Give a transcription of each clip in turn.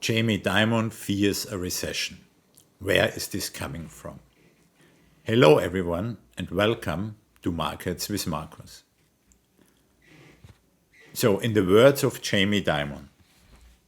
Jamie Dimon fears a recession. Where is this coming from? Hello everyone and welcome to Markets with Markus. So in the words of Jamie Dimon,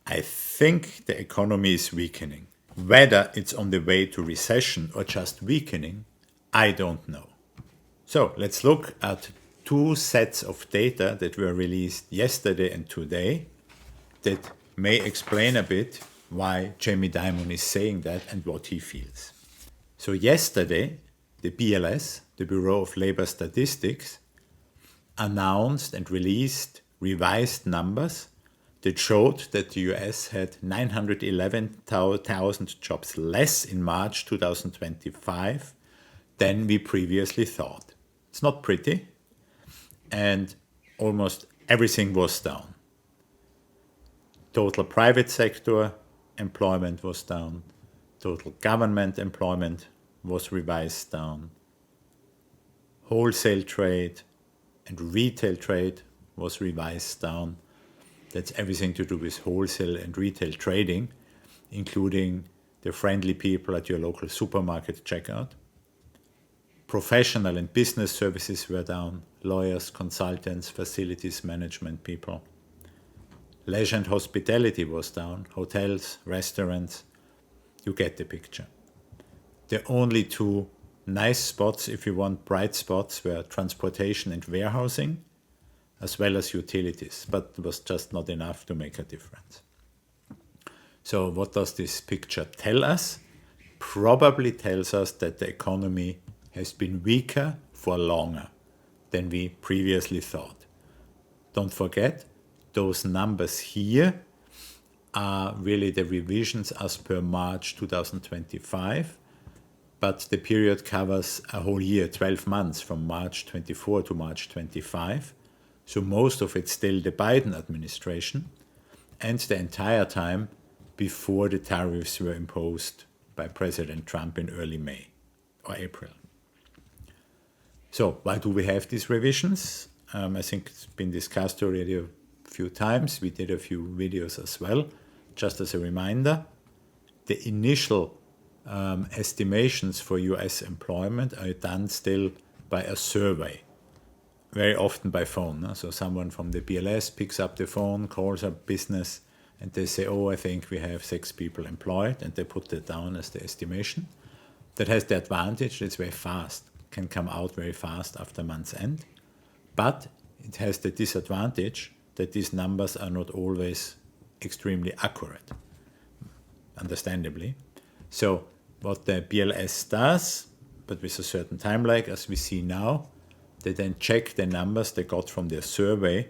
I think the economy is weakening. Whether it's on the way to recession or just weakening, I don't know. So let's look at two sets of data that were released yesterday and today that may explain a bit why Jamie Dimon is saying that and what he feels. So yesterday, the BLS, the Bureau of Labor Statistics, announced and released revised numbers that showed that the US had 911,000 jobs less in March 2025 than we previously thought. It's not pretty, and almost everything was down. Total private sector employment was down. Total government employment was revised down. Wholesale trade and retail trade was revised down. That's everything to do with wholesale and retail trading, including the friendly people at your local supermarket checkout. Professional and business services were down. Lawyers, consultants, facilities management people. Leisure and hospitality was down, hotels, restaurants, you get the picture. The only two nice spots, if you want bright spots, were transportation and warehousing, as well as utilities, but it was just not enough to make a difference. So what does this picture tell us? Probably tells us that the economy has been weaker for longer than we previously thought. Don't forget, those numbers here are really the revisions as per March 2025, but the period covers a whole year, 12 months from March 24 to March 25. So most of it's still the Biden administration and the entire time before the tariffs were imposed by President Trump in early May or April. So why do we have these revisions? I think it's been discussed already a few times. We did a few videos as well. Just as a reminder, the initial estimations for US employment are done still by a survey, very often by phone. So someone from the BLS picks up the phone, calls up business, and they say, oh, I think we have 6 people employed, and they put that down as the estimation. That has the advantage that it's very fast, can come out very fast after month's end, but it has the disadvantage that these numbers are not always extremely accurate, understandably. So what the BLS does, but with a certain time lag, as we see now, they then check the numbers they got from their survey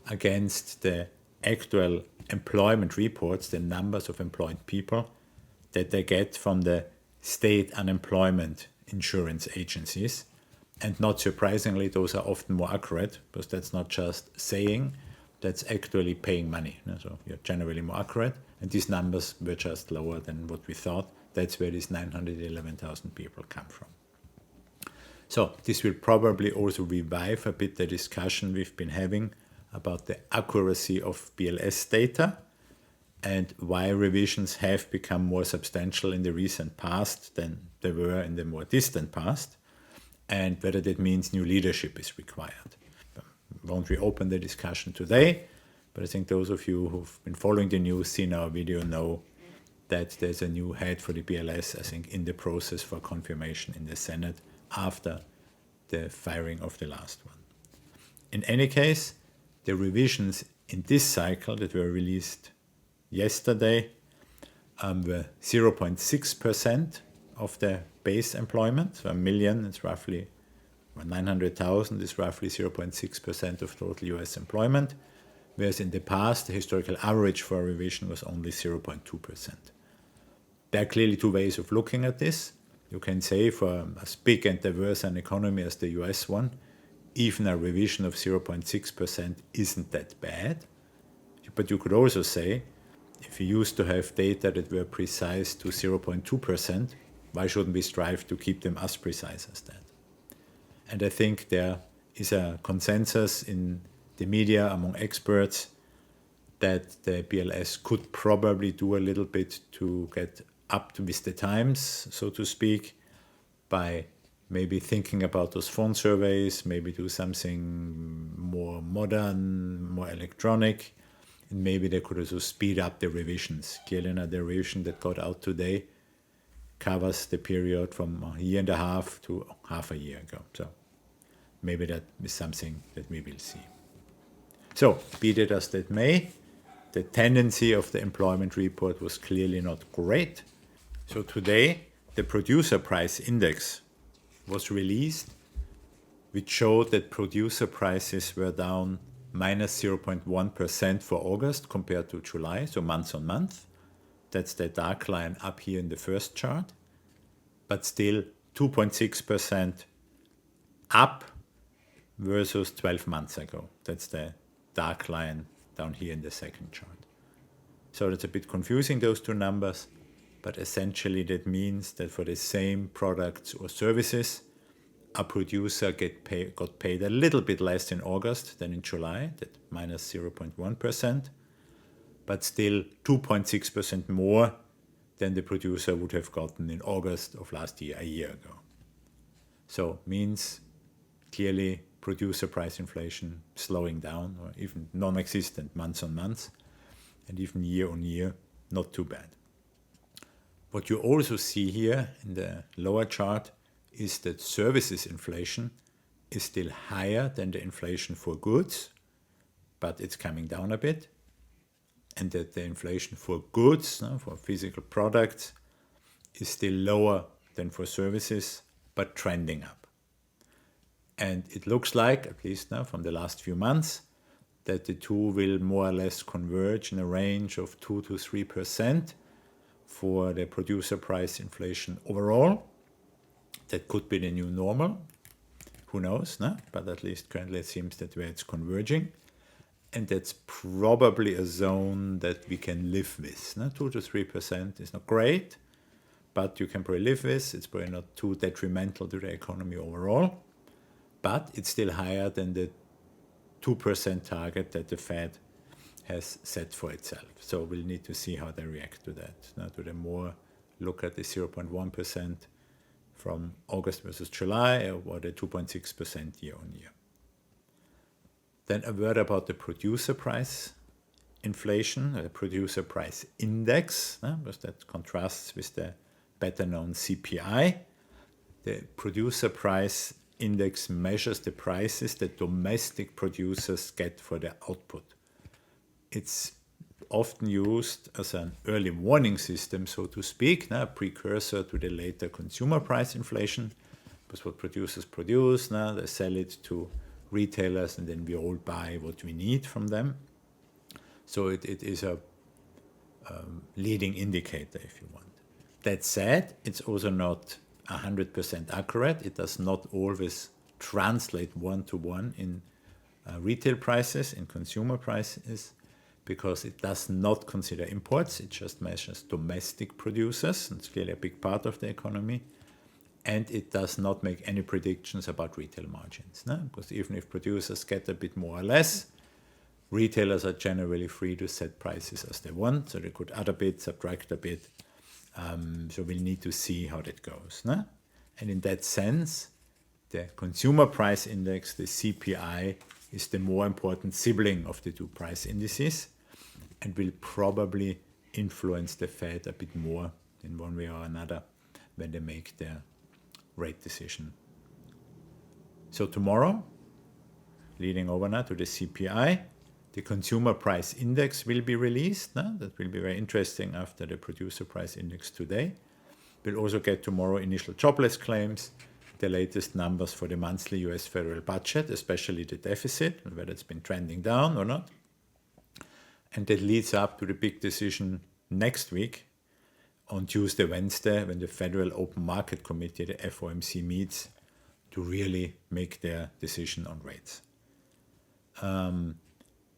against the actual employment reports, the numbers of employed people that they get from the state unemployment insurance agencies. And not surprisingly, those are often more accurate, because that's not just saying, that's actually paying money. So you're generally more accurate. And these numbers were just lower than what we thought. That's where these 911,000 people come from. So this will probably also revive a bit the discussion we've been having about the accuracy of BLS data and why revisions have become more substantial in the recent past than they were in the more distant past, and whether that means new leadership is required. Won't reopen the discussion today, but I think those of you who've been following the news, seen our video, know that there's a new head for the BLS, I think, in the process for confirmation in the Senate after the firing of the last one. In any case, the revisions in this cycle that were released yesterday were 0.6% of the base employment. So a million is roughly, or 900,000 is roughly 0.6% of total US employment, whereas in the past, the historical average for a revision was only 0.2%. There are clearly two ways of looking at this. You can say for as big and diverse an economy as the US one, even a revision of 0.6% isn't that bad. But you could also say, if you used to have data that were precise to 0.2%, why shouldn't we strive to keep them as precise as that? And I think there is a consensus in the media among experts that the BLS could probably do a little bit to get up to with the times, so to speak, by maybe thinking about those phone surveys, maybe do something more modern, more electronic, and maybe they could also speed up the revisions. Clearly, the revision that got out today covers the period from a year and a half to half a year ago. So maybe that is something that we will see. So, be that as that may, the tendency of the employment report was clearly not great. So today, the producer price index was released, which showed that producer prices were down minus 0.1% for August compared to July, so month on month. That's the dark line up here in the first chart, but still 2.6% up versus 12 months ago. That's the dark line down here in the second chart. So that's a bit confusing, those two numbers. But essentially that means that for the same products or services, a producer got paid a little bit less in August than in July, that minus 0.1%, but still 2.6% more than the producer would have gotten in August of last year, a year ago. So means clearly producer price inflation slowing down or even non-existent month on month, and even year on year, not too bad. What you also see here in the lower chart is that services inflation is still higher than the inflation for goods, but it's coming down a bit, and that the inflation for goods, for physical products, is still lower than for services, but trending up. And it looks like, at least now from the last few months, that the two will more or less converge in a range of 2 to 3% for the producer price inflation overall. That could be the new normal. Who knows, no? But at least currently it seems that way it's converging. And that's probably a zone that we can live with. No? 2 to 3% is not great, but you can probably live with. It's probably not too detrimental to the economy overall. But it's still higher than the 2% target that the Fed has set for itself. So we'll need to see how they react to that. Now, do they more look at the 0.1% from August versus July, or the 2.6% year on year? Then a word about the producer price inflation, the producer price index, because that contrasts with the better known CPI. The producer price index measures the prices that domestic producers get for their output. It's often used as an early warning system, so to speak, a precursor to the later consumer price inflation, because what producers produce, they sell it to retailers, and then we all buy what we need from them. So it is a leading indicator, if you want. That said, it's also not 100% accurate. It does not always translate one-to-one in retail prices, in consumer prices, because it does not consider imports. It just measures domestic producers. It's clearly a big part of the economy. And it does not make any predictions about retail margins. Because even if producers get a bit more or less, retailers are generally free to set prices as they want. So they could add a bit, subtract a bit. So we'll need to see how that goes. And in that sense, the consumer price index, the CPI, is the more important sibling of the two price indices, and will probably influence the Fed a bit more in one way or another when they make their rate decision. So tomorrow, leading over now to the CPI, the consumer price index will be released. That will be very interesting after the producer price index today. We'll also get tomorrow initial jobless claims, the latest numbers for the monthly US federal budget, especially the deficit, and whether it's been trending down or not. And that leads up to the big decision next week on Tuesday, Wednesday, when the Federal Open Market Committee, the FOMC, meets to really make their decision on rates.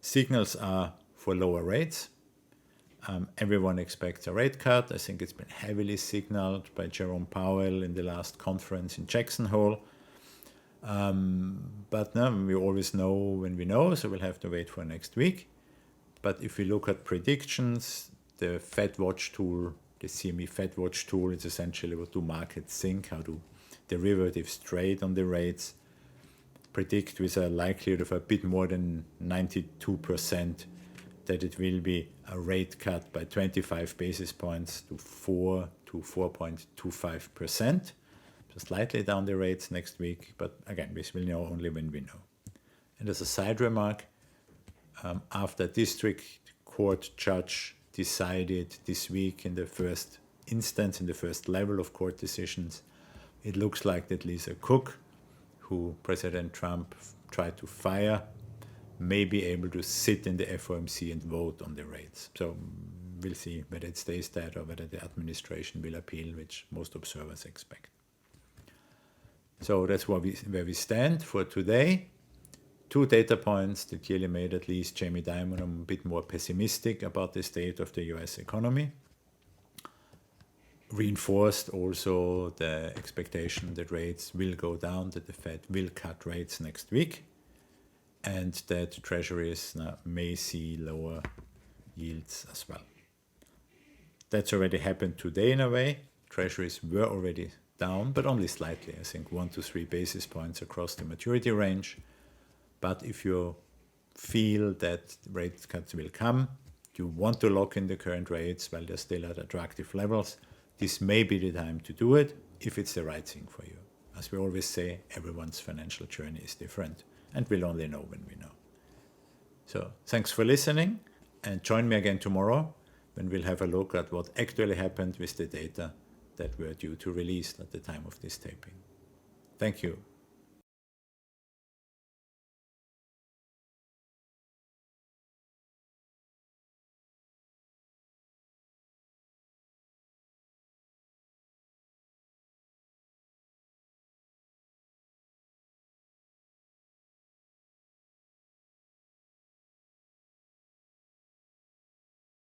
Signals are for lower rates. Everyone expects a rate cut. I think it's been heavily signaled by Jerome Powell in the last conference in Jackson Hole. But we always know when we know, so we'll have to wait for next week. But if we look at predictions, the Fed Watch tool, the CME Fed Watch tool, is essentially what do markets think, how do derivatives trade on the rates, predict with a likelihood of a bit more than 92% that it will be a rate cut by 25 basis points to 4 to 4.25%. So slightly down the rates next week, but again, this will know only when we know. And as a side remark, after district court judge decided this week in the first instance, in the first level of court decisions, it looks like that Lisa Cook, who President Trump tried to fire, may be able to sit in the FOMC and vote on the rates. So we'll see whether it stays that or whether the administration will appeal, which most observers expect. So that's where we stand for today. 2 data points that clearly made at least Jamie Dimon a bit more pessimistic about the state of the US economy. Reinforced also the expectation that rates will go down, that the Fed will cut rates next week, and that treasuries now may see lower yields as well. That's already happened today in a way. Treasuries were already down, but only slightly, I think 1 to 3 basis points across the maturity range. But if you feel that rate cuts will come, you want to lock in the current rates while they're still at attractive levels, this may be the time to do it if it's the right thing for you. As we always say, everyone's financial journey is different, and we'll only know when we know. So thanks for listening, and join me again tomorrow when we'll have a look at what actually happened with the data that were due to release at the time of this taping. Thank you.